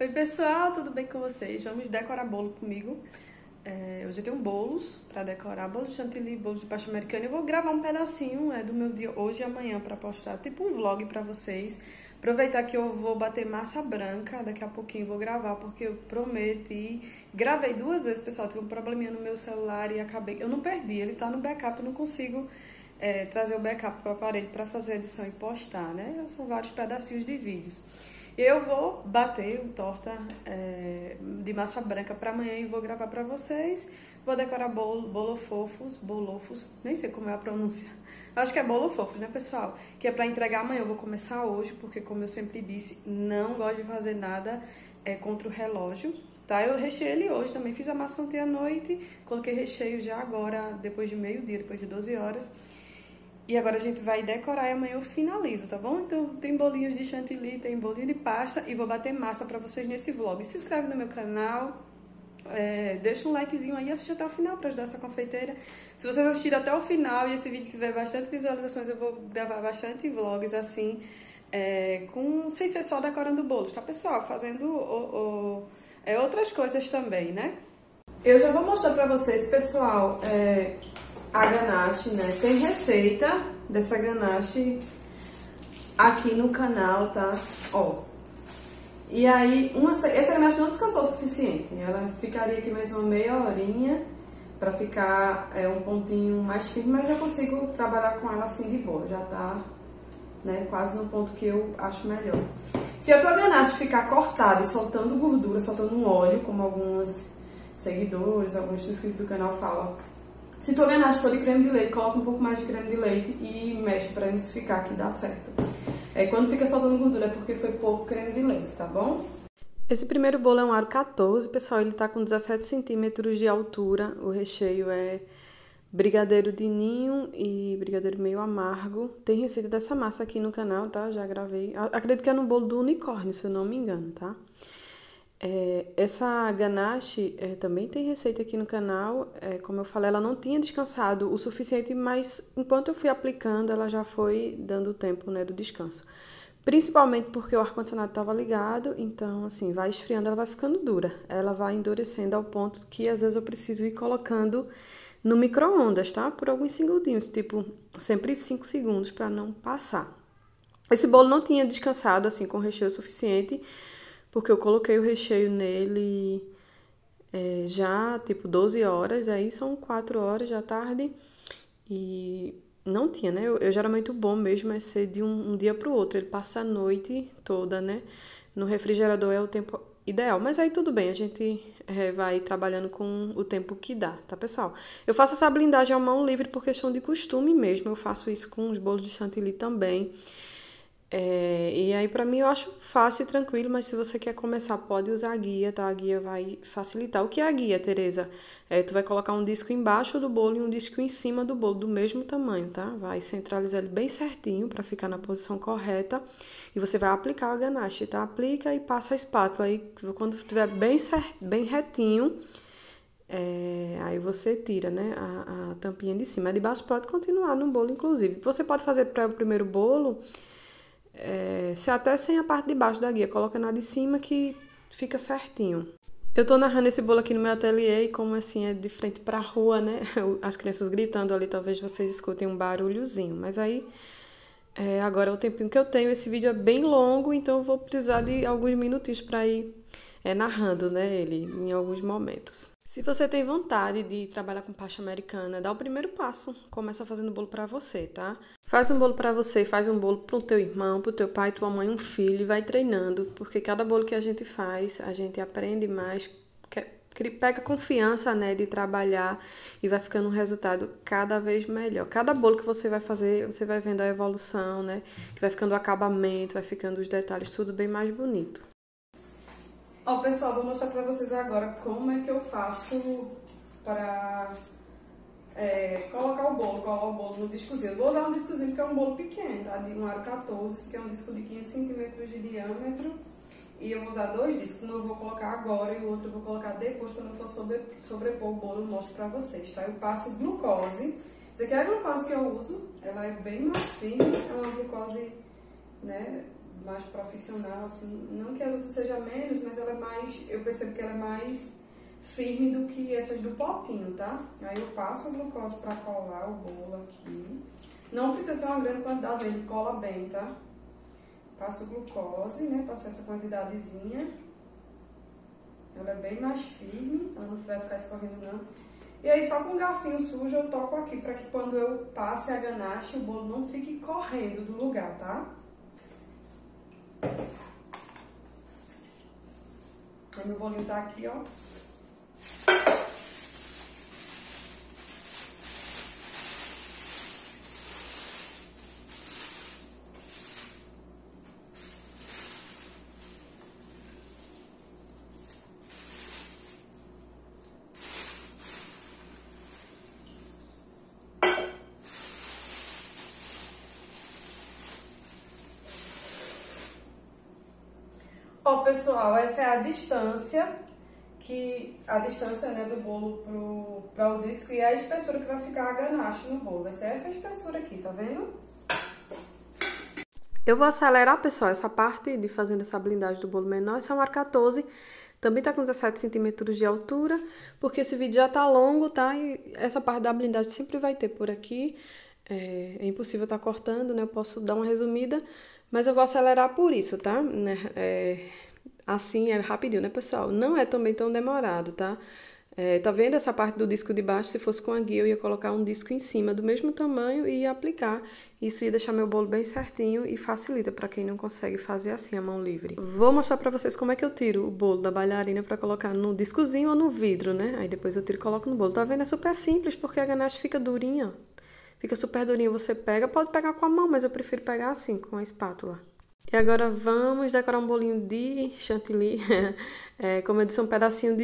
Oi pessoal, tudo bem com vocês? Vamos decorar bolo comigo. Hoje eu tenho bolos para decorar, bolo de chantilly, bolo de pasta americana. Eu vou gravar um pedacinho do meu dia hoje e amanhã para postar, tipo um vlog para vocês. Aproveitar que eu vou bater massa branca, daqui a pouquinho vou gravar, porque eu prometi. Gravei 2 vezes, pessoal, tive um probleminha no meu celular e acabei... Eu não perdi, ele tá no backup, eu não consigo trazer o backup para o aparelho para fazer a edição e postar, né? São vários pedacinhos de vídeos. Eu vou bater torta de massa branca para amanhã e vou gravar para vocês. Vou decorar bolofofos, nem sei como é a pronúncia. Acho que é bolofofos, né, pessoal? Que é para entregar amanhã. Eu vou começar hoje, porque como eu sempre disse, não gosto de fazer nada contra o relógio, tá? Eu recheei ele hoje também. Fiz a massa ontem à noite, coloquei recheio já agora, depois de meio-dia, depois de 12 horas. E agora a gente vai decorar e amanhã eu finalizo, tá bom? Então tem bolinhos de chantilly, tem bolinho de pasta e vou bater massa pra vocês nesse vlog. Se inscreve no meu canal, deixa um likezinho aí e assiste até o final pra ajudar essa confeiteira. Se vocês assistirem até o final e esse vídeo tiver bastante visualizações, eu vou gravar bastante vlogs assim, sem ser só decorando bolos, tá, pessoal? Fazendo outras coisas também, né? Eu já vou mostrar pra vocês, pessoal, a ganache, né? Tem receita dessa ganache aqui no canal, tá? Ó. E aí, essa ganache não descansou o suficiente. Ela ficaria aqui mais uma meia horinha pra ficar um pontinho mais firme, mas eu consigo trabalhar com ela assim de boa. Já tá, né, quase no ponto que eu acho melhor. Se a tua ganache ficar cortada e soltando gordura, soltando um óleo, como alguns seguidores, alguns inscritos do canal falam, se tua ganache for de creme de leite, coloca um pouco mais de creme de leite e mexe para emulsificar, que dá certo. Quando fica soltando gordura é porque foi pouco creme de leite, tá bom? Esse primeiro bolo é um aro 14, pessoal, ele tá com 17 centímetros de altura. O recheio é brigadeiro de ninho e brigadeiro meio amargo. Tem receita dessa massa aqui no canal, tá? Já gravei. Acredito que é no bolo do unicórnio, se eu não me engano, tá? Essa ganache também tem receita aqui no canal. Como eu falei, ela não tinha descansado o suficiente, mas enquanto eu fui aplicando, ela já foi dando o tempo, né, do descanso. Principalmente porque o ar-condicionado estava ligado, então, assim, vai esfriando, ela vai ficando dura. Ela vai endurecendo ao ponto que, às vezes, eu preciso ir colocando no micro-ondas, tá? Por alguns segundinhos, tipo, sempre 5 segundos para não passar. Esse bolo não tinha descansado, assim, com recheio suficiente, porque eu coloquei o recheio nele já, tipo, 12 horas, aí são 4 horas da tarde e não tinha, né? Geralmente o bom mesmo é ser de um dia pro outro, ele passa a noite toda, né? No refrigerador é o tempo ideal, mas aí tudo bem, a gente vai trabalhando com o tempo que dá, tá, pessoal? Eu faço essa blindagem à mão livre por questão de costume mesmo, eu faço isso com os bolos de chantilly também. E aí pra mim eu acho fácil e tranquilo, mas se você quer começar, pode usar a guia, tá? A guia vai facilitar. O que é a guia, Tereza? Tu vai colocar um disco embaixo do bolo e um disco em cima do bolo, do mesmo tamanho, tá? Vai centralizar ele bem certinho pra ficar na posição correta e você vai aplicar a ganache, tá? Aplica e passa a espátula aí, quando estiver bem retinho, aí você tira, né, a tampinha de cima. A de baixo pode continuar no bolo, inclusive. Você pode fazer para o primeiro bolo... se até sem a parte de baixo da guia, coloca na de cima que fica certinho. Eu tô narrando esse bolo aqui no meu ateliê e como assim é de frente pra rua, né? As crianças gritando ali, talvez vocês escutem um barulhozinho. Mas aí, agora é o tempinho que eu tenho. Esse vídeo é bem longo, então eu vou precisar de alguns minutinhos pra ir narrando, né, ele em alguns momentos. Se você tem vontade de trabalhar com pasta americana, dá o primeiro passo. Começa fazendo bolo pra você, tá? Faz um bolo pra você, faz um bolo pro teu irmão, pro teu pai, tua mãe, um filho, e vai treinando, porque cada bolo que a gente faz, a gente aprende mais, pega confiança, né, de trabalhar e vai ficando um resultado cada vez melhor. Cada bolo que você vai fazer, você vai vendo a evolução, né, que vai ficando o acabamento, vai ficando os detalhes, tudo bem mais bonito. Ó, pessoal, vou mostrar pra vocês agora como é que eu faço para colocar o bolo no discozinho. Eu vou usar um discozinho que é um bolo pequeno, tá? De um aro 14, que é um disco de 15 centímetros de diâmetro. E eu vou usar 2 discos, um eu vou colocar agora e o outro eu vou colocar depois, quando eu for sobrepor o bolo, eu mostro pra vocês, tá? Eu passo glucose. Isso aqui é a glucose que eu uso, ela é bem mais fina, é uma glucose, né, mais profissional, assim, não que as outras sejam menos, mas ela é eu percebo que ela é mais firme do que essas do potinho, tá? Aí eu passo a glucose pra colar o bolo aqui. Não precisa ser uma grande quantidade, ele cola bem, tá? Passo glucose, né? Passar essa quantidadezinha. Ela é bem mais firme, ela não vai ficar escorrendo não. E aí só com um garfinho sujo eu toco aqui, pra que quando eu passe a ganache, o bolo não fique correndo do lugar, tá? Aí meu bolinho tá aqui, ó. Ó, pessoal, essa é a distância né, do bolo para o disco e a espessura que vai ficar a ganache no bolo. Vai ser essa espessura aqui, tá vendo? Eu vou acelerar, pessoal, essa parte de fazendo essa blindagem do bolo menor. Esse é o ar 14, também tá com 17 centímetros de altura, porque esse vídeo já tá longo, tá? E essa parte da blindagem sempre vai ter por aqui. É impossível tá cortando, né? Eu posso dar uma resumida, mas eu vou acelerar por isso, tá? Assim é rapidinho, né, pessoal? Não é também tão demorado, tá? Tá vendo essa parte do disco de baixo? Se fosse com a guia, eu ia colocar um disco em cima do mesmo tamanho e ia aplicar. Isso ia deixar meu bolo bem certinho e facilita para quem não consegue fazer assim, a mão livre. Vou mostrar para vocês como é que eu tiro o bolo da bailarina para colocar no discozinho ou no vidro, né? Aí depois eu tiro e coloco no bolo. Tá vendo? É super simples porque a ganache fica durinha, ó. Fica super durinho, você pega, pode pegar com a mão, mas eu prefiro pegar assim, com a espátula. E agora vamos decorar um bolinho de chantilly, como eu disse, um pedacinho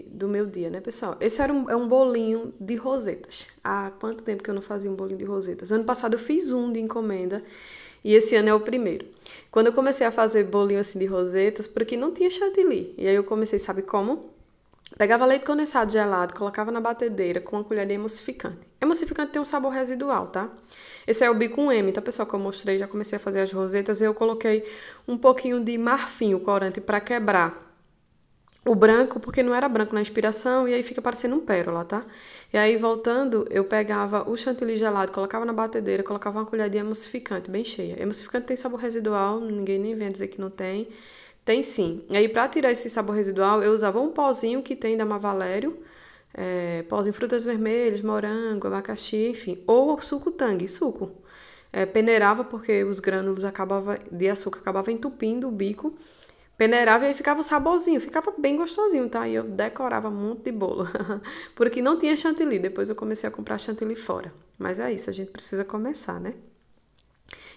do meu dia, né, pessoal? Esse é um bolinho de rosetas. Há quanto tempo que eu não fazia um bolinho de rosetas? Ano passado eu fiz um de encomenda e esse ano é o primeiro. Quando eu comecei a fazer bolinho assim de rosetas, porque não tinha chantilly, e aí eu comecei, sabe como? Pegava leite condensado gelado, colocava na batedeira com uma colher de emulsificante. Emulsificante tem um sabor residual, tá? Esse é o bico M, tá, pessoal? Que eu mostrei, já comecei a fazer as rosetas. Eu coloquei um pouquinho de marfim, o corante, pra quebrar o branco, porque não era branco na inspiração, e aí fica parecendo um pérola, tá? E aí, voltando, eu pegava o chantilly gelado, colocava na batedeira, colocava uma colher de emulsificante bem cheia. Emulsificante tem sabor residual, ninguém nem vem dizer que não tem. Tem sim. E aí, pra tirar esse sabor residual, eu usava um pozinho que tem da Mavalério, pozinho frutas vermelhas, morango, abacaxi, enfim. Ou suco Tang, suco. Peneirava, porque os grânulos de açúcar acabavam entupindo o bico. Peneirava e aí ficava o saborzinho, ficava bem gostosinho, tá? E eu decorava muito de bolo. Porque não tinha chantilly, depois eu comecei a comprar chantilly fora. Mas é isso, a gente precisa começar, né?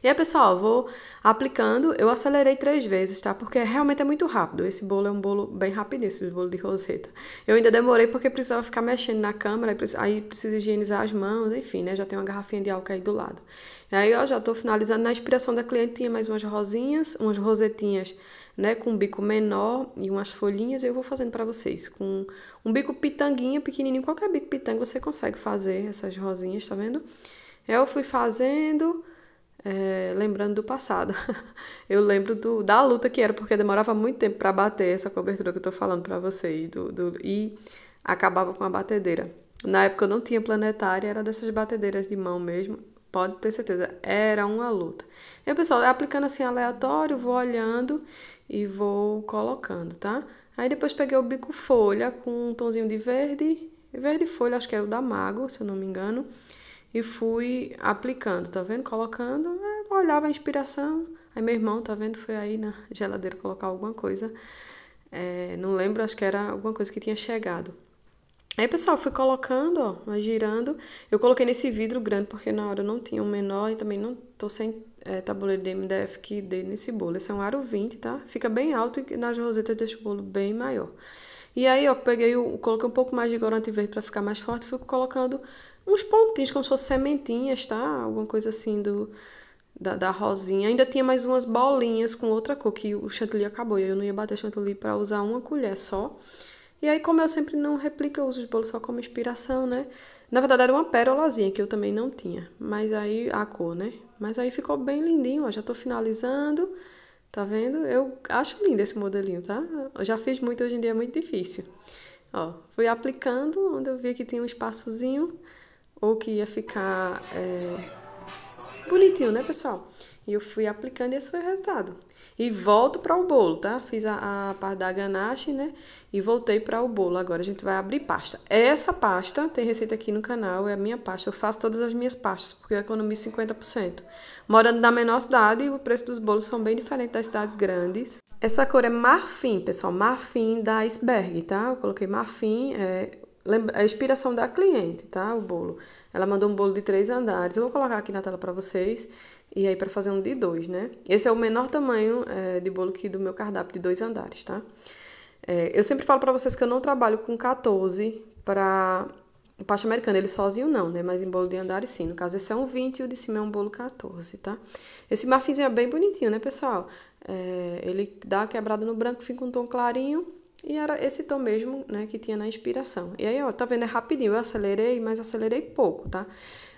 E aí, pessoal, vou aplicando. Eu acelerei 3 vezes, tá? Porque realmente é muito rápido. Esse bolo é um bolo bem rapidinho, esse bolo de roseta. Eu ainda demorei porque precisava ficar mexendo na câmera, aí precisa higienizar as mãos, enfim, né? Já tem uma garrafinha de álcool aí do lado. E aí, ó, já tô finalizando. Na inspiração da cliente tinha mais umas rosinhas, umas rosetinhas, né? Com um bico menor e umas folhinhas. E eu vou fazendo pra vocês. Com um bico pitanguinha, pequenininho. Qualquer bico pitanga você consegue fazer essas rosinhas, tá vendo? Eu fui fazendo... lembrando do passado. Eu lembro da luta que era, porque demorava muito tempo para bater essa cobertura que eu tô falando para vocês, e acabava com a batedeira. Na época eu não tinha planetária, era dessas batedeiras de mão mesmo, pode ter certeza, era uma luta. E o pessoal, aplicando assim aleatório, vou olhando e vou colocando, tá? Aí depois peguei o bico folha com um tonzinho de verde folha, acho que era o da Mago, se eu não me engano, e fui aplicando, tá vendo? Colocando, olhava a inspiração. Aí meu irmão, tá vendo? Foi aí na geladeira colocar alguma coisa. Não lembro, acho que era alguma coisa que tinha chegado. Aí, pessoal, fui colocando, ó, vai girando. Eu coloquei nesse vidro grande, porque na hora eu não tinha um menor e também não tô sem tabuleiro de MDF que dê nesse bolo. Esse é um aro 20, tá? Fica bem alto e nas rosetas deixa o bolo bem maior. E aí, ó, coloquei um pouco mais de corante verde pra ficar mais forte, fui colocando uns pontinhos, como se fossem sementinhas, tá? Alguma coisa assim da rosinha. Ainda tinha mais umas bolinhas com outra cor, que o chantilly acabou. E aí eu não ia bater chantilly pra usar uma colher só. E aí, como eu sempre não replico, eu uso os bolos só como inspiração, né? Na verdade, era uma pérolazinha, que eu também não tinha. Mas aí, a cor, né? Mas aí ficou bem lindinho, ó. Já tô finalizando. Tá vendo? Eu acho lindo esse modelinho, tá? Eu já fiz muito, hoje em dia é muito difícil. Ó, fui aplicando, onde eu vi que tinha um espaçozinho, ou que ia ficar bonitinho, né, pessoal? E eu fui aplicando e esse foi o resultado. E volto para o bolo, tá? Fiz a parte da ganache, né? E voltei para o bolo. Agora a gente vai abrir pasta. Essa pasta, tem receita aqui no canal, é a minha pasta. Eu faço todas as minhas pastas, porque eu economizo 50%. Morando na menor cidade, o preço dos bolos são bem diferentes das cidades grandes. Essa cor é marfim, pessoal. Marfim da Iceberg, tá? Eu coloquei marfim, é a inspiração da cliente, tá? O bolo. Ela mandou um bolo de 3 andares. Eu vou colocar aqui na tela para vocês. E aí, para fazer um de 2, né? Esse é o menor tamanho de bolo aqui do meu cardápio de 2 andares, tá? Eu sempre falo para vocês que eu não trabalho com 14 para pasta americana. Ele sozinho não, né? Mas em bolo de andares sim. No caso, esse é um 20 e o de cima é um bolo 14, tá? Esse marfinzinho é bem bonitinho, né, pessoal? Ele dá a quebrada no branco, fica um tom clarinho. E era esse tom mesmo, né, que tinha na inspiração. E aí, ó, tá vendo? É rapidinho. Eu acelerei, mas acelerei pouco, tá?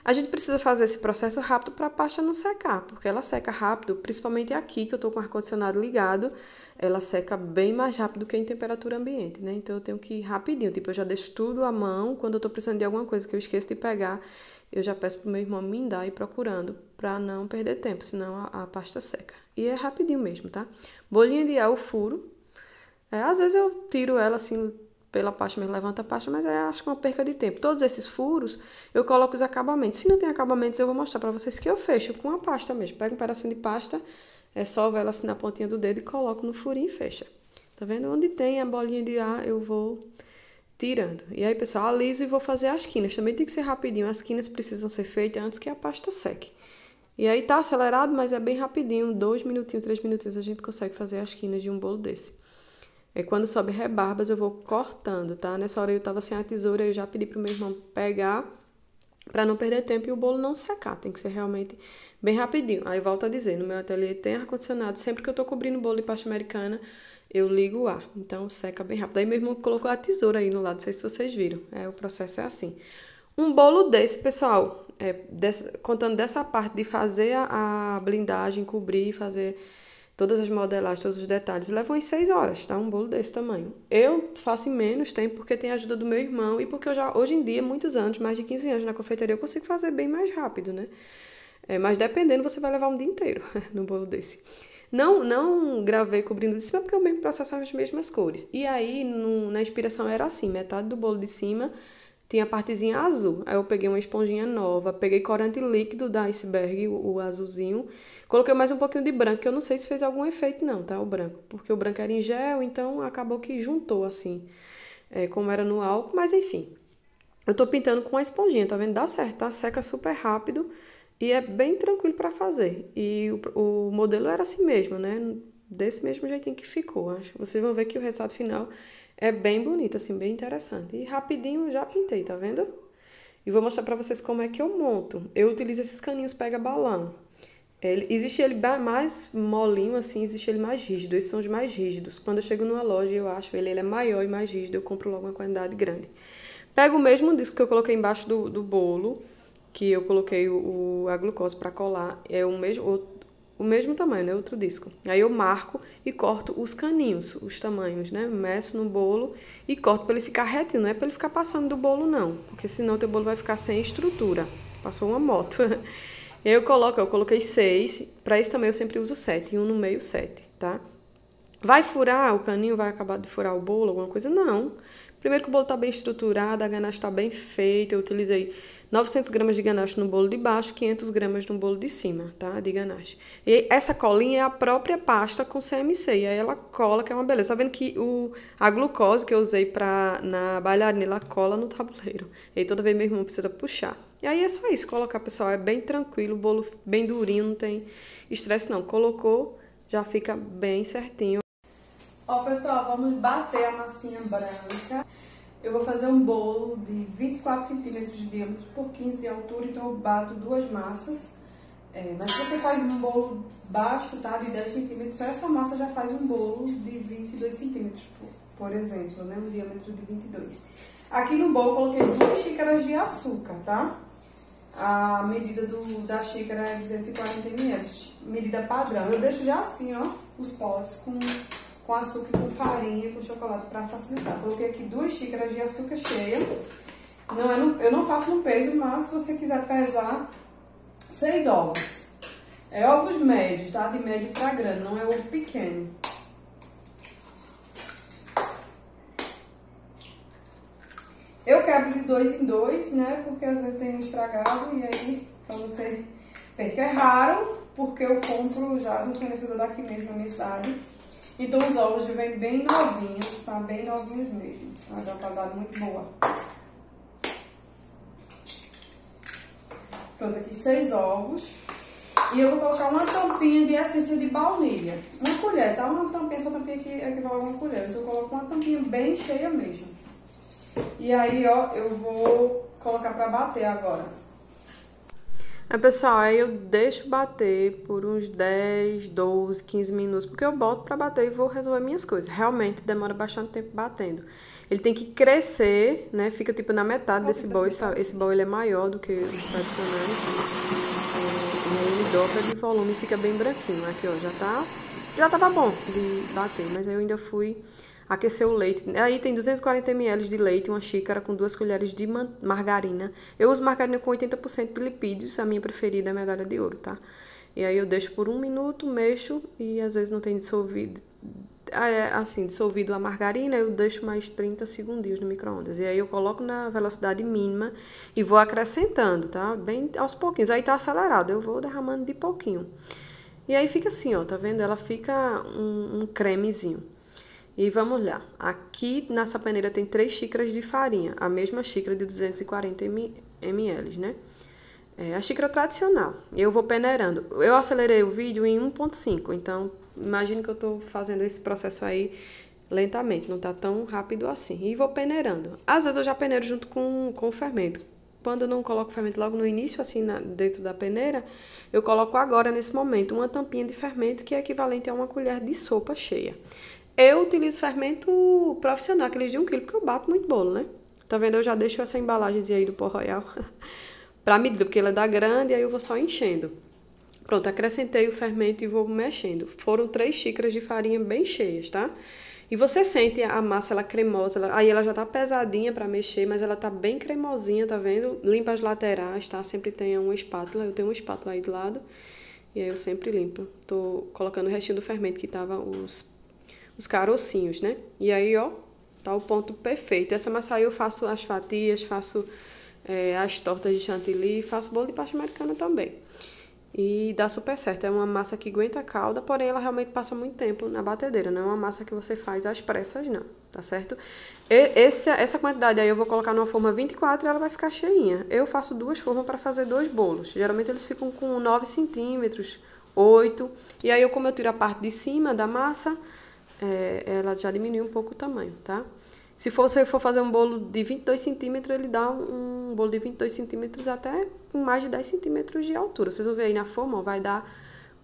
A gente precisa fazer esse processo rápido para a pasta não secar, porque ela seca rápido, principalmente aqui, que eu tô com o ar-condicionado ligado, ela seca bem mais rápido que em temperatura ambiente, né? Então, eu tenho que ir rapidinho. Tipo, eu já deixo tudo à mão. Quando eu tô precisando de alguma coisa que eu esqueço de pegar, eu já peço pro meu irmão me dar e ir procurando, para não perder tempo, senão a pasta seca. E é rapidinho mesmo, tá? Bolinha de ar, eu furo. Às vezes eu tiro ela assim pela pasta, mas levanto a pasta, mas acho que é uma perca de tempo. Todos esses furos, eu coloco os acabamentos. Se não tem acabamentos, eu vou mostrar pra vocês que eu fecho com a pasta mesmo. Pego um pedacinho de pasta, solvo ela assim na pontinha do dedo e coloco no furinho e fecha. Tá vendo? Onde tem a bolinha de ar, eu vou tirando. E aí, pessoal, aliso e vou fazer as quinas. Também tem que ser rapidinho. As quinas precisam ser feitas antes que a pasta seque. E aí tá acelerado, mas é bem rapidinho. 2 minutinhos, 3 minutinhos a gente consegue fazer as quinas de um bolo desse. Quando sobe rebarbas, eu vou cortando, tá? Nessa hora eu tava sem a tesoura, eu já pedi pro meu irmão pegar pra não perder tempo e o bolo não secar. Tem que ser realmente bem rapidinho. Aí volto a dizer, no meu ateliê tem ar-condicionado. Sempre que eu tô cobrindo o bolo de pasta americana, eu ligo o ar. Então seca bem rápido. Aí meu irmão colocou a tesoura aí no lado, não sei se vocês viram. O processo é assim. Um bolo desse, pessoal, contando dessa parte de fazer a blindagem, cobrir, fazer todas as modelagens, todos os detalhes, levam umas 6 horas, tá? Um bolo desse tamanho. Eu faço em menos tempo porque tem a ajuda do meu irmão e porque eu já, hoje em dia, muitos anos, mais de 15 anos na confeitaria, eu consigo fazer bem mais rápido, né? Mas dependendo, você vai levar um dia inteiro no bolo desse. Não gravei cobrindo de cima porque eu mesmo processo as mesmas cores. E aí, na inspiração era assim, metade do bolo de cima tinha a partezinha azul. Aí eu peguei uma esponjinha nova, peguei corante líquido da Iceberg, o azulzinho. Coloquei mais um pouquinho de branco, que eu não sei se fez algum efeito não, tá? O branco. Porque o branco era em gel, então acabou que juntou, assim, como era no álcool. Mas, enfim, eu tô pintando com a esponjinha, tá vendo? Dá certo, tá? Seca super rápido e é bem tranquilo pra fazer. E o modelo era assim mesmo, né? Desse mesmo jeitinho que ficou, acho. Vocês vão ver que o resultado final é bem bonito, assim, bem interessante. E rapidinho já pintei, tá vendo? E vou mostrar pra vocês como é que eu monto. Eu utilizo esses caninhos pega-balão. Existe ele mais molinho, assim, existe ele mais rígido. Esses são os mais rígidos. Quando eu chego numa loja e eu acho ele é maior e mais rígido, eu compro logo uma quantidade grande. Pego o mesmo disco que eu coloquei embaixo do bolo, que eu coloquei a glucose para colar. É o mesmo tamanho, né? Outro disco. Aí eu marco e corto os caninhos, os tamanhos, né? Meço no bolo e corto para ele ficar retinho. Não é para ele ficar passando do bolo, não. Porque senão o teu bolo vai ficar sem estrutura. Passou uma moto. E aí eu coloquei 6. Para isso também eu sempre uso 7. E um no meio, 7, tá? Vai furar o caninho? Vai acabar de furar o bolo? Alguma coisa? Não. Primeiro que o bolo tá bem estruturado, a ganache tá bem feita. Eu utilizei 900 gramas de ganache no bolo de baixo, 500 gramas no bolo de cima, tá? De ganache. E essa colinha é a própria pasta com CMC. E aí ela cola, que é uma beleza. Tá vendo que a glucose que eu usei na bailarina, ela cola no tabuleiro. E aí toda vez meu irmão precisa puxar. E aí é só isso, colocar, pessoal. É bem tranquilo, o bolo bem durinho, não tem estresse não. Colocou, já fica bem certinho. Ó, pessoal, vamos bater a massinha branca. Eu vou fazer um bolo de 24 centímetros de diâmetro por 15 de altura, então eu bato 2 massas. Mas se você faz um bolo baixo, tá, de 10 centímetros, só essa massa já faz um bolo de 22 centímetros, por exemplo, né, um diâmetro de 22. Aqui no bolo eu coloquei 2 xícaras de açúcar, tá? A medida da xícara é 240 ml, medida padrão. Eu deixo já assim, ó, os potes com açúcar, com farinha e com chocolate para facilitar. Coloquei aqui 2 xícaras de açúcar cheia. Eu não faço no peso, mas se você quiser pesar, 6 ovos. É ovos médios, tá? De médio para grande, não é ovo pequeno. Eu quebro de 2 em 2, né? Porque às vezes tem um estragado e aí, pra não ter perca. É raro, porque eu compro já do fornecedor daqui mesmo na minha cidade. Então os ovos já vêm bem novinhos, tá? Bem novinhos mesmo. Tá? Dá uma qualidade muito boa. Pronto, aqui 6 ovos. E eu vou colocar uma tampinha de essência de baunilha. Uma colher, tá? Uma tampinha, essa tampinha aqui equivale a uma colher. Então eu coloco uma tampinha bem cheia mesmo. E aí, ó, eu vou colocar pra bater agora. Pessoal, aí eu deixo bater por uns 10, 12, 15 minutos, porque eu boto pra bater e vou resolver minhas coisas. Realmente demora bastante tempo batendo. Ele tem que crescer, né? Fica tipo na metade desse bowl. Esse bowl ele é maior do que os tradicionais. E aí ele dobra de volume e fica bem branquinho. Aqui, ó, já tava bom de bater, mas aí eu ainda fui aquecer o leite. Aí tem 240 ml de leite, uma xícara com 2 colheres de margarina. Eu uso margarina com 80% de lipídios, a minha preferida é a medalha de ouro, tá? E aí eu deixo por 1 minuto, mexo e às vezes não tem dissolvido. Assim, dissolvido a margarina, eu deixo mais 30 segundinhos no micro-ondas. E aí eu coloco na velocidade mínima e vou acrescentando, tá? Bem aos pouquinhos. Aí tá acelerado, eu vou derramando de pouquinho. E aí fica assim, ó, tá vendo? Ela fica um cremezinho. E vamos lá. Aqui nessa peneira tem 3 xícaras de farinha, a mesma xícara de 240 ml, né? É a xícara tradicional. Eu vou peneirando. Eu acelerei o vídeo em 1.5, então imagine que eu tô fazendo esse processo aí lentamente, não tá tão rápido assim. E vou peneirando. Às vezes eu já peneiro junto com o fermento. Quando eu não coloco o fermento logo no início, assim, dentro da peneira, eu coloco agora, nesse momento, uma tampinha de fermento que é equivalente a uma colher de sopa cheia. Eu utilizo fermento profissional, aqueles de 1 kg, porque eu bato muito bolo, né? Tá vendo? Eu já deixo essa embalagenzinha aí do pó royal pra medida, porque ela dá grande, aí eu vou só enchendo. Pronto, acrescentei o fermento e vou mexendo. Foram 3 xícaras de farinha bem cheias, tá? E você sente a massa, ela cremosa, aí ela já tá pesadinha pra mexer, mas ela tá bem cremosinha, tá vendo? Limpa as laterais, tá? Sempre tenha uma espátula, eu tenho uma espátula aí do lado, e aí eu sempre limpo. Tô colocando o restinho do fermento que tava os carocinhos, né? E aí, ó, tá o ponto perfeito. Essa massa aí eu faço as fatias, faço as tortas de chantilly, faço bolo de pasta americana também. E dá super certo. É uma massa que aguenta a calda, porém ela realmente passa muito tempo na batedeira. Não é uma massa que você faz às pressas, não. Tá certo? Essa quantidade aí eu vou colocar numa forma 24 e ela vai ficar cheinha. Eu faço 2 formas para fazer 2 bolos. Geralmente eles ficam com 9 centímetros, 8. E aí, como eu tiro a parte de cima da massa, ela já diminui um pouco o tamanho, tá? Se você for fazer um bolo de 22 centímetros, ele dá um bolo de 22 centímetros até com mais de 10 centímetros de altura. Vocês vão ver aí na forma, ó, vai dar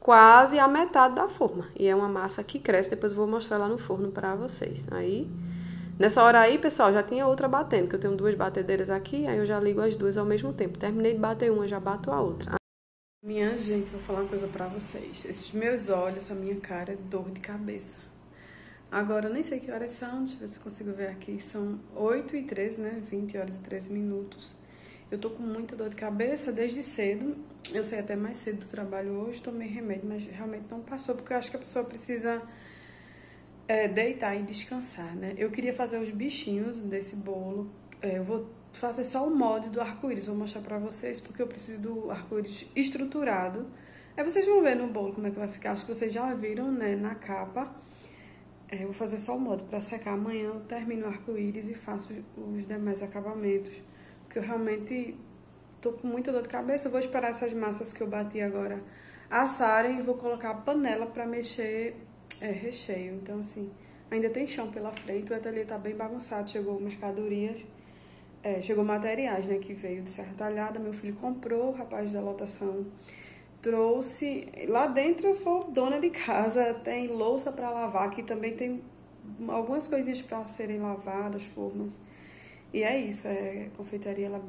quase a metade da forma. E é uma massa que cresce, depois eu vou mostrar lá no forno pra vocês. Aí, nessa hora aí, pessoal, já tinha outra batendo, que eu tenho 2 batedeiras aqui, aí eu já ligo as 2 ao mesmo tempo. Terminei de bater uma, já bato a outra. Minha gente, vou falar uma coisa pra vocês. Esses meus olhos, essa minha cara é dor de cabeça. Agora, eu nem sei que horas são, deixa eu ver se eu consigo ver aqui. São 8h13, né? 20 horas e 13 minutos. Eu tô com muita dor de cabeça desde cedo. Eu saí até mais cedo do trabalho hoje, tomei remédio, mas realmente não passou, porque eu acho que a pessoa precisa deitar e descansar, né? Eu queria fazer os bichinhos desse bolo. Eu vou fazer só o molde do arco-íris, vou mostrar pra vocês, porque eu preciso do arco-íris estruturado. Aí vocês vão ver no bolo como é que vai ficar. Acho que vocês já viram, né, na capa. Eu vou fazer só o molde para secar. Amanhã eu termino o arco-íris e faço os demais acabamentos. Porque eu realmente tô com muita dor de cabeça. Eu vou esperar essas massas que eu bati agora assarem e vou colocar a panela para mexer recheio. Então, assim, ainda tem chão pela frente. O ateliê tá bem bagunçado. Chegou mercadorias, chegou materiais, né, que veio de Serra Talhada. Meu filho comprou, o rapaz da lotação trouxe. Lá dentro eu sou dona de casa, tem louça para lavar, aqui também tem algumas coisinhas para serem lavadas, formas. E é isso, a confeitaria ela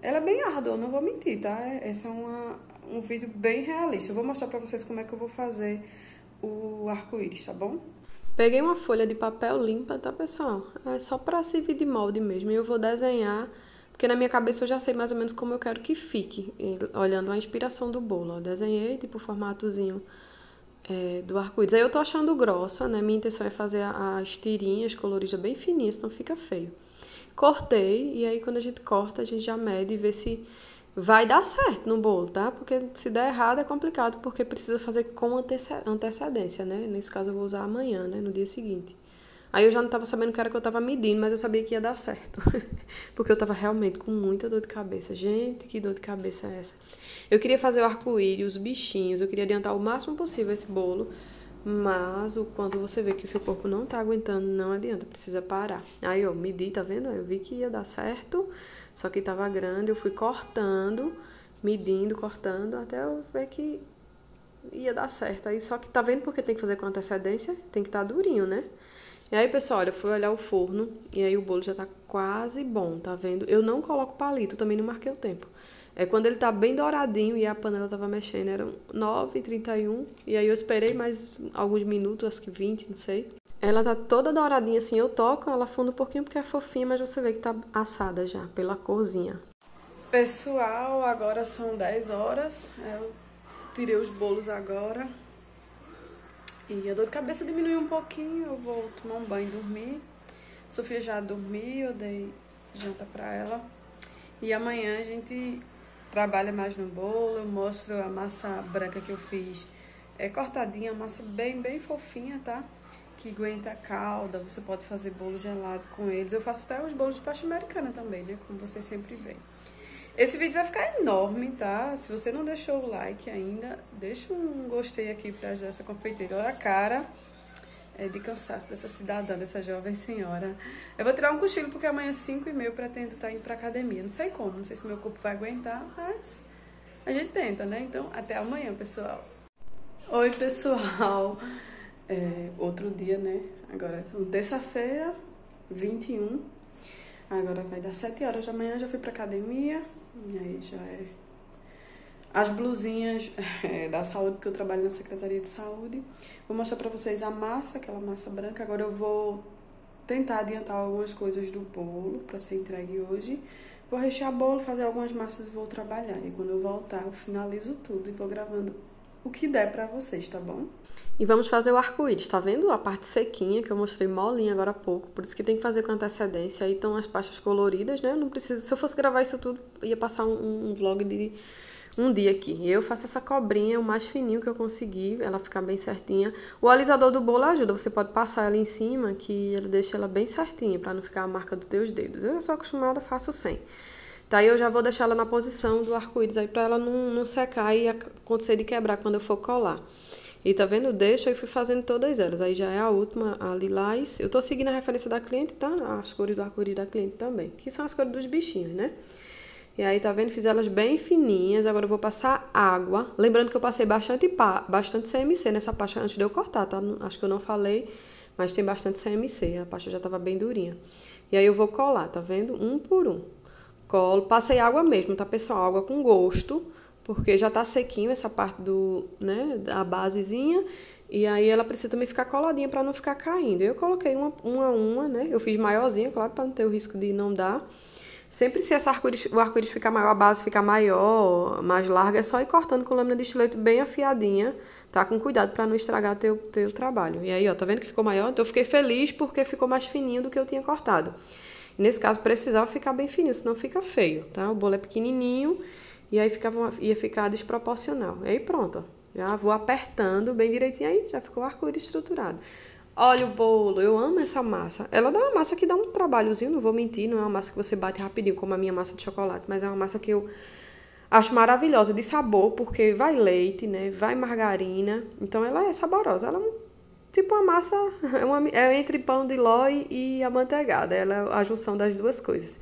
Ela é bem árdua, não vou mentir, tá? Esse é um vídeo bem realista. Eu vou mostrar pra vocês como é que eu vou fazer o arco-íris, tá bom? Peguei uma folha de papel limpa, tá, pessoal? É só pra servir de molde mesmo. E eu vou desenhar, porque na minha cabeça eu já sei mais ou menos como eu quero que fique, olhando a inspiração do bolo. Ó, desenhei, tipo, o formatozinho do arco-íris. Aí eu tô achando grossa, né? Minha intenção é fazer as tirinhas coloridas bem fininhas, senão fica feio. Cortei, e aí quando a gente corta, a gente já mede e vê se vai dar certo no bolo, tá? Porque se der errado é complicado, porque precisa fazer com antecedência, né? Nesse caso eu vou usar amanhã, né? No dia seguinte. Aí eu já não tava sabendo o que era que eu tava medindo, mas eu sabia que ia dar certo. Porque eu tava realmente com muita dor de cabeça. Gente, que dor de cabeça é essa? Eu queria fazer o arco-íris, os bichinhos, eu queria adiantar o máximo possível esse bolo. Mas quando você vê que o seu corpo não tá aguentando, não adianta, precisa parar. Aí, ó, medi, tá vendo? Eu vi que ia dar certo, só que tava grande, eu fui cortando, medindo, cortando, até eu ver que ia dar certo. Aí, só que tá vendo porque tem que fazer com antecedência? Tem que estar durinho, né? E aí, pessoal, olha, eu fui olhar o forno e aí o bolo já tá quase bom, tá vendo? Eu não coloco palito, também não marquei o tempo. É quando ele tá bem douradinho e a panela tava mexendo, eram 9h31, e aí eu esperei mais alguns minutos, acho que 20, não sei. Ela tá toda douradinha assim, eu toco, ela afunda um pouquinho porque é fofinha, mas você vê que tá assada já, pela corzinha. Pessoal, agora são 10 horas, eu tirei os bolos agora. E a dor de cabeça diminuiu um pouquinho, eu vou tomar um banho e dormir. Sofia já dormiu, eu dei janta pra ela. E amanhã a gente trabalha mais no bolo, eu mostro a massa branca que eu fiz. É cortadinha, a massa bem fofinha, tá? Que aguenta a calda, você pode fazer bolo gelado com eles. Eu faço até os bolos de pasta americana também, né? Como vocês sempre veem. Esse vídeo vai ficar enorme, tá? Se você não deixou o like ainda, deixa um gostei aqui pra ajudar essa confeiteira. Olha a cara de cansaço dessa cidadã, dessa jovem senhora. Eu vou tirar um cochilo porque amanhã às 5h30 eu pretendo estar indo pra academia. Não sei como, não sei se meu corpo vai aguentar, mas a gente tenta, né? Então, até amanhã, pessoal. Oi, pessoal. Outro dia, né? Agora é terça-feira, 21. Agora vai dar 7 horas da manhã, já fui pra academia. E aí já é as blusinhas da saúde, porque eu trabalho na Secretaria de Saúde. Vou mostrar pra vocês a massa, aquela massa branca. Agora eu vou tentar adiantar algumas coisas do bolo pra ser entregue hoje. Vou rechear bolo, fazer algumas massas e vou trabalhar. E quando eu voltar, eu finalizo tudo e vou gravando o que der pra vocês, tá bom? E vamos fazer o arco-íris, tá vendo? A parte sequinha que eu mostrei molinha agora há pouco, por isso que tem que fazer com antecedência. Aí estão as pastas coloridas, né? Eu não preciso, se eu fosse gravar isso tudo, ia passar um vlog de um dia aqui. E eu faço essa cobrinha o mais fininho que eu conseguir, ela ficar bem certinha. O alisador do bolo ajuda, você pode passar ela em cima, que ele deixa ela bem certinha, pra não ficar a marca dos teus dedos. Eu sou acostumada, faço sem. Tá, aí eu já vou deixar ela na posição do arco-íris aí pra ela não secar e acontecer de quebrar quando eu for colar. E tá vendo? Deixo e fui fazendo todas elas. Aí já é a última, a lilás. Eu tô seguindo a referência da cliente, tá? As cores do arco-íris da cliente também. Que são as cores dos bichinhos, né? E aí, tá vendo? Fiz elas bem fininhas. Agora eu vou passar água. Lembrando que eu passei bastante CMC nessa pasta antes de eu cortar, tá? Acho que eu não falei, mas tem bastante CMC. A pasta já tava bem durinha. E aí eu vou colar, tá vendo? Um por um. Colo. Passei água mesmo, tá, pessoal? Água com gosto. Porque já tá sequinho essa parte da basezinha. E aí ela precisa também ficar coladinha pra não ficar caindo. Eu coloquei uma, né? Eu fiz maiorzinha, claro, pra não ter o risco de não dar. Sempre se o arco-íris ficar maior, a base ficar maior, mais larga, é só ir cortando com lâmina de estilete bem afiadinha, tá? Com cuidado pra não estragar teu trabalho. E aí, ó, tá vendo que ficou maior? Então eu fiquei feliz porque ficou mais fininho do que eu tinha cortado. E nesse caso precisava ficar bem fininho, senão fica feio, tá? O bolo é pequenininho. E aí ia ficar desproporcional. E aí pronto, ó. Já vou apertando bem direitinho aí, já ficou o arco-íris estruturado. Olha o bolo, eu amo essa massa. Ela dá uma massa que dá um trabalhozinho, não vou mentir, não é uma massa que você bate rapidinho, como a minha massa de chocolate, mas é uma massa que eu acho maravilhosa de sabor, porque vai leite, né, vai margarina, então ela é saborosa. Ela é tipo uma massa, é entre pão de ló e amanteigada, ela é a junção das duas coisas.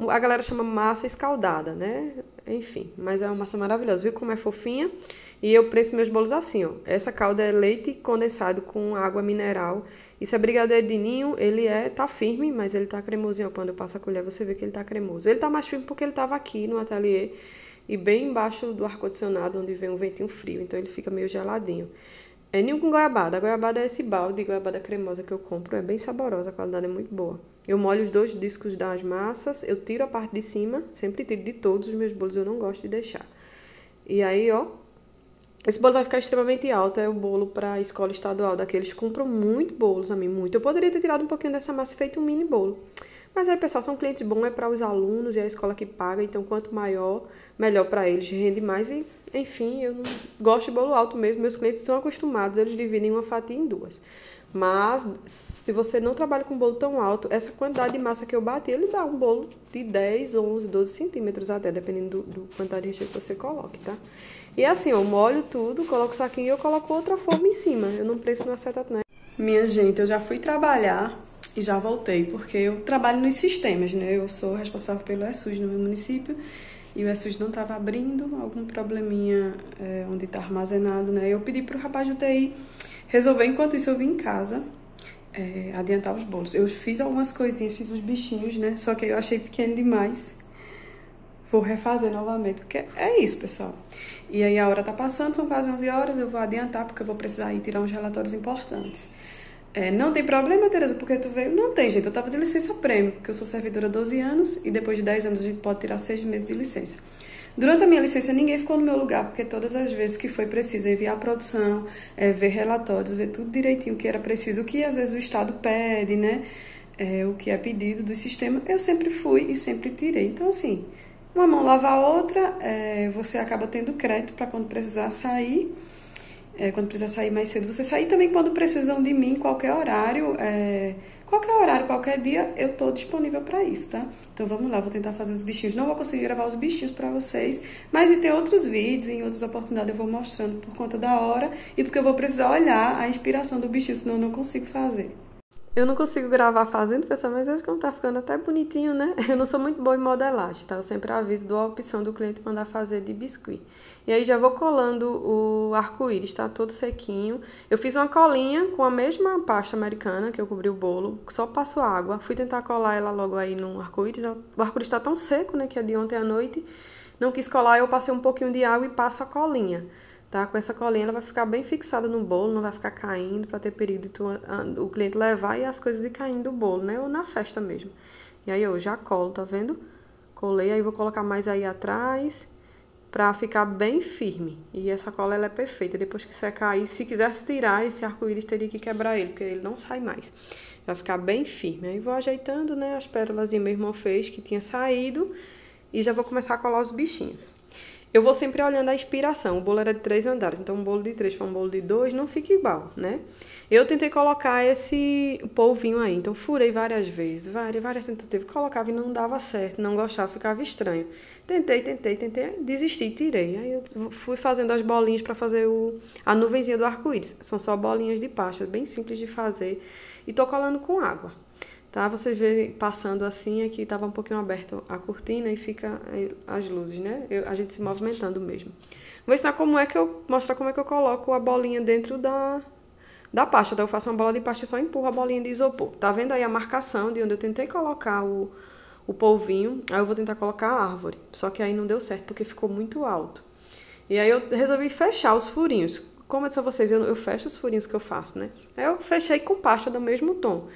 A galera chama massa escaldada, né? Enfim, mas é uma massa maravilhosa. Viu como é fofinha? E eu preço meus bolos assim, ó. Essa calda é leite condensado com água mineral Isso é brigadeiro de ninho, ele tá firme, mas ele tá cremosinho. Quando eu passo a colher, você vê que ele tá cremoso. Ele tá mais firme porque ele tava aqui no ateliê e bem embaixo do ar-condicionado, onde vem um ventinho frio, então ele fica meio geladinho. É ninho com goiabada. A goiabada é esse balde de goiabada cremosa que eu compro. É bem saborosa, a qualidade é muito boa. Eu molho os 2 discos das massas, eu tiro a parte de cima, sempre tiro de todos os meus bolos, eu não gosto de deixar. E aí, ó, esse bolo vai ficar extremamente alto, é o bolo para a escola estadual, daqueles que compram muito bolos a mim, muito. Eu poderia ter tirado um pouquinho dessa massa e feito um mini bolo. Mas aí, pessoal, são clientes bons, é para os alunos e a escola que paga, então quanto maior, melhor para eles, rende mais e, enfim, eu não gosto de bolo alto mesmo, meus clientes são acostumados, eles dividem uma fatia em 2. Mas, se você não trabalha com bolo tão alto, essa quantidade de massa que eu bati, ele dá um bolo de 10, 11, 12 centímetros até, dependendo do quantidade de recheio que você coloque, tá? E assim, eu molho tudo, coloco o saquinho e eu coloco outra forma em cima. Eu não preciso no acetato, né? Minha gente, eu já fui trabalhar e já voltei, porque eu trabalho nos sistemas, né? Eu sou responsável pelo ESUS no meu município e o ESUS não estava abrindo, algum probleminha onde está armazenado, né? Eu pedi para o rapaz do TI resolver, enquanto isso eu vim em casa adiantar os bolos. Eu fiz algumas coisinhas, fiz os bichinhos, né? Só que eu achei pequeno demais. Vou refazer novamente, porque é isso, pessoal. E aí a hora tá passando, são quase 11 horas, eu vou adiantar, porque eu vou precisar ir tirar uns relatórios importantes. Não tem problema, Tereza, porque tu veio? Não tem, gente. Eu tava de licença prêmio, porque eu sou servidora há 12 anos e depois de 10 anos a gente pode tirar 6 meses de licença. Durante a minha licença, ninguém ficou no meu lugar, porque todas as vezes que foi preciso enviar a produção, ver relatórios, ver tudo direitinho que era preciso, o que às vezes o Estado pede, né? O que é pedido do sistema, eu sempre fui e sempre tirei. Então, assim, uma mão lava a outra, você acaba tendo crédito para quando precisar sair. Quando precisar sair mais cedo, você sair. Também quando precisam de mim, qualquer horário, qualquer dia, eu tô disponível para isso, tá? Então vamos lá, vou tentar fazer os bichinhos. Não vou conseguir gravar os bichinhos para vocês, mas tem outros vídeos, em outras oportunidades eu vou mostrando por conta da hora e porque eu vou precisar olhar a inspiração do bichinho, senão eu não consigo fazer. Eu não consigo gravar fazendo, pessoal, mas acho que não tá ficando até bonitinho, né? Eu não sou muito boa em modelagem, tá? Eu sempre aviso, dou a opção do cliente mandar fazer de biscuit. E aí já vou colando o arco-íris, tá todo sequinho. Eu fiz uma colinha com a mesma pasta americana que eu cobri o bolo, só passo água. Fui tentar colar ela logo aí no arco-íris. O arco-íris tá tão seco, né, que é de ontem à noite. Não quis colar, eu passei um pouquinho de água e passo a colinha. Tá? Com essa colinha ela vai ficar bem fixada no bolo, não vai ficar caindo, para ter perigo de o cliente levar e as coisas ir caindo do bolo, né? Ou na festa mesmo. E aí eu já colo, tá vendo? Colei, aí vou colocar mais aí atrás pra ficar bem firme. E essa cola ela é perfeita. Depois que secar aí, se quisesse tirar esse arco-íris, teria que quebrar ele, porque ele não sai mais. Vai ficar bem firme. Aí vou ajeitando, né, as pérolas que meu irmão fez, que tinha saído, e já vou começar a colar os bichinhos. Eu vou sempre olhando a inspiração. O bolo era de 3 andares, então um bolo de 3 para um bolo de 2 não fica igual, né? Eu tentei colocar esse polvinho aí, então furei várias vezes, várias tentativas. Colocava e não dava certo, não gostava, ficava estranho. Tentei, desisti, tirei. Aí eu fui fazendo as bolinhas para fazer a nuvenzinha do arco-íris. São só bolinhas de pasta, bem simples de fazer. E tô colando com água. Tá? Vocês veem passando assim, aqui estava um pouquinho aberto a cortina e fica as luzes, né? A gente se movimentando mesmo. Vou ensinar mostrar como é que eu coloco a bolinha dentro da pasta. Então eu faço uma bola de pasta e só empurro a bolinha de isopor. Tá vendo aí a marcação de onde eu tentei colocar o polvinho? Aí eu vou tentar colocar a árvore. Só que aí não deu certo porque ficou muito alto. E aí eu resolvi fechar os furinhos. Como eu disse a vocês, eu fecho os furinhos que eu faço, né? Aí eu fechei com pasta do mesmo tom.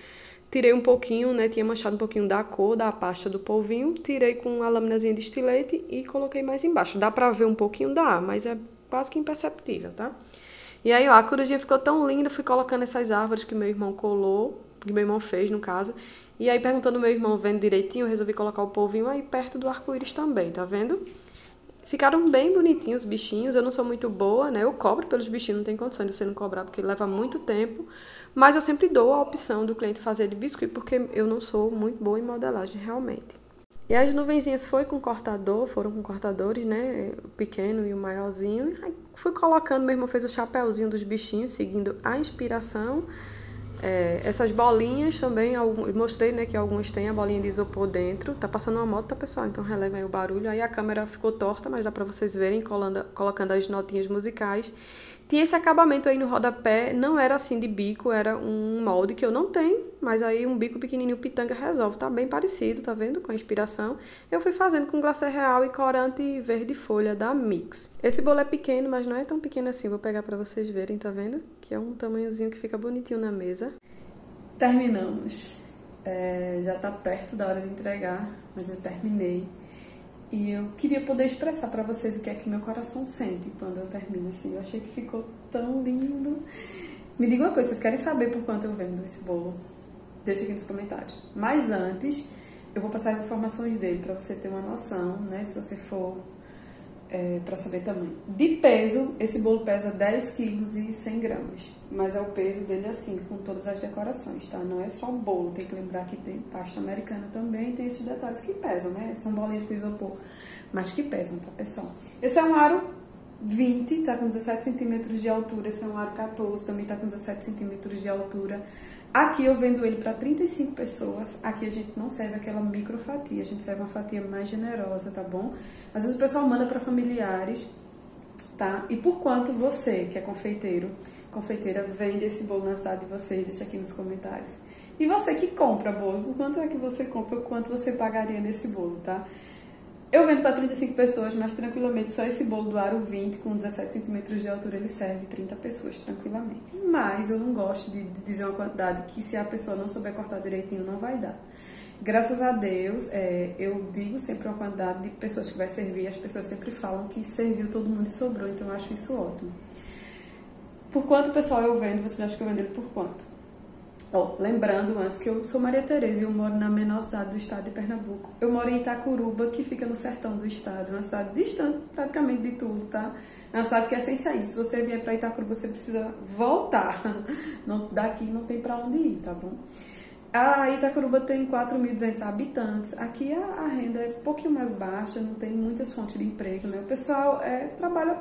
Tirei um pouquinho, né, tinha manchado um pouquinho da cor da pasta do polvinho, tirei com a laminazinha de estilete e coloquei mais embaixo. Dá pra ver um pouquinho, dá, mas é quase que imperceptível, tá? E aí, ó, a corujinha ficou tão linda, fui colocando essas árvores que meu irmão colou, que meu irmão fez, no caso. E aí, perguntando ao meu irmão, vendo direitinho, eu resolvi colocar o polvinho aí perto do arco-íris também, tá vendo? Ficaram bem bonitinhos os bichinhos, eu não sou muito boa, né? Eu cobro pelos bichinhos, não tem condição de você não cobrar, porque leva muito tempo. Mas eu sempre dou a opção do cliente fazer de biscuit, porque eu não sou muito boa em modelagem, realmente. E as nuvenzinhas foram com cortadores, né? O pequeno e o maiorzinho. Aí fui colocando, meu irmão fez o chapéuzinho dos bichinhos, seguindo a inspiração. Essas bolinhas também, eu mostrei, né, que algumas têm a bolinha de isopor dentro. Tá passando uma moto, tá, pessoal? Então relevem aí o barulho. Aí a câmera ficou torta, mas dá pra vocês verem, colocando as notinhas musicais. Tinha esse acabamento aí no rodapé, não era assim de bico, era um molde que eu não tenho, mas aí um bico pequenininho pitanga resolve, tá bem parecido, tá vendo? Com a inspiração. Eu fui fazendo com glacê real e corante verde folha da Mix. Esse bolo é pequeno, mas não é tão pequeno assim, vou pegar pra vocês verem, tá vendo? Que é um tamanhozinho que fica bonitinho na mesa. Terminamos. Já tá perto da hora de entregar, mas eu terminei. E eu queria poder expressar pra vocês o que é que meu coração sente quando eu termino assim. Eu achei que ficou tão lindo. Me diga uma coisa, vocês querem saber por quanto eu vendo esse bolo? Deixa aqui nos comentários. Mas antes, eu vou passar as informações dele pra você ter uma noção, né? Se você for pra saber tamanho. De peso, esse bolo pesa 10 quilos e 100 gramas. Mas é o peso dele assim, com todas as decorações, tá? Não é só o bolo, tem que lembrar que tem pasta americana também, tem esses detalhes que pesam, né? São bolinhas com isopor, mas que pesam, tá, pessoal? Esse é um aro 20, tá com 17 centímetros de altura. Esse é um aro 14, também tá com 17 centímetros de altura. Aqui eu vendo ele para 35 pessoas. Aqui a gente não serve aquela micro fatia, a gente serve uma fatia mais generosa, tá bom? Às vezes o pessoal manda para familiares, tá? E por quanto você, que é confeiteiro, confeiteira, vende esse bolo na cidade de vocês, deixa aqui nos comentários. E você que compra bolo, por quanto é que você compra, quanto você pagaria nesse bolo, tá? Eu vendo para 35 pessoas, mas tranquilamente só esse bolo do aro 20 com 17 centímetros de altura ele serve 30 pessoas tranquilamente. Mas eu não gosto de dizer uma quantidade que se a pessoa não souber cortar direitinho não vai dar. Graças a Deus, eu digo sempre uma quantidade de pessoas que vai servir, as pessoas sempre falam que serviu todo mundo e sobrou, então eu acho isso ótimo. Por quanto, pessoal, eu vendo? Vocês acham que eu vendo ele por quanto? Lembrando antes que eu sou Maria Tereza e eu moro na menor cidade do estado de Pernambuco. Eu moro em Itacuruba, que fica no sertão do estado, uma cidade distante praticamente de tudo, tá? É uma cidade que é sem saída. Se você vier para Itacuruba, você precisa voltar. Daqui não tem para onde ir, tá bom? A Itacuruba tem 4.200 habitantes. Aqui a renda é um pouquinho mais baixa, não tem muitas fontes de emprego, né? O pessoal trabalha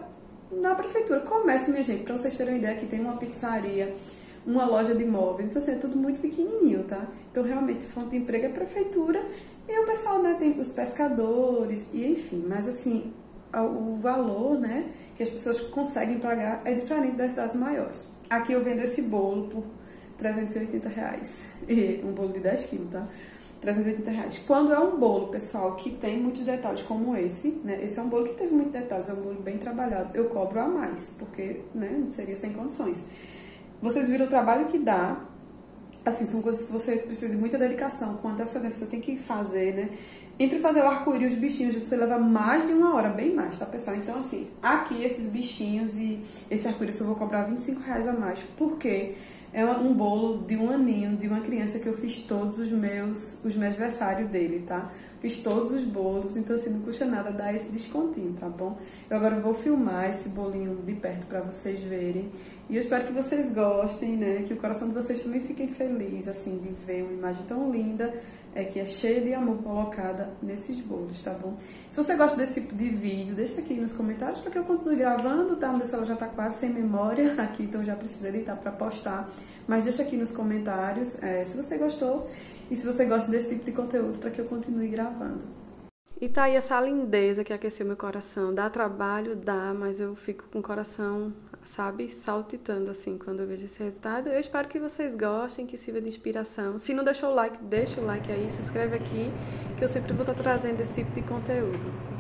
na prefeitura. Comércio, minha gente, para vocês terem uma ideia, aqui tem uma pizzaria, uma loja de móveis, então assim, é tudo muito pequenininho, tá? Então realmente fonte de emprego é prefeitura e o pessoal, né, tem os pescadores e enfim, mas assim, o valor, né, que as pessoas conseguem pagar é diferente das cidades maiores. Aqui eu vendo esse bolo por R$380, e um bolo de 10 quilos, tá? R$380. Quando é um bolo, pessoal, que tem muitos detalhes como esse, né? Esse é um bolo que teve muitos detalhes, é um bolo bem trabalhado. Eu cobro a mais, porque, né, não seria sem condições. Vocês viram o trabalho que dá, assim, são coisas que você precisa de muita dedicação, com antecedência você tem que fazer, né? Entre fazer o arco-íris e os bichinhos, você leva mais de 1 hora, bem mais, tá, pessoal? Então, assim, aqui esses bichinhos e esse arco-íris eu vou cobrar R$25 a mais, porque é um bolo de um aninho, de uma criança que eu fiz todos os meus aniversários dele, tá? Fiz todos os bolos, então assim, não custa nada dar esse descontinho, tá bom? Eu agora vou filmar esse bolinho de perto pra vocês verem. E eu espero que vocês gostem, né? Que o coração de vocês também fique feliz, assim, de ver uma imagem tão linda, que é cheia de amor colocada nesses bolos, tá bom? Se você gosta desse tipo de vídeo, deixa aqui nos comentários para que eu continue gravando, tá? O meu celular já tá quase sem memória aqui, então já precisa editar para postar. Mas deixa aqui nos comentários se você gostou e se você gosta desse tipo de conteúdo para que eu continue gravando. E tá aí essa lindeza que aqueceu meu coração. Dá trabalho? Dá, mas eu fico com o coração, sabe, saltitando assim quando eu vejo esse resultado. Eu espero que vocês gostem, que sirva de inspiração. Se não deixou o like, deixa o like aí, se inscreve aqui, que eu sempre vou estar trazendo esse tipo de conteúdo.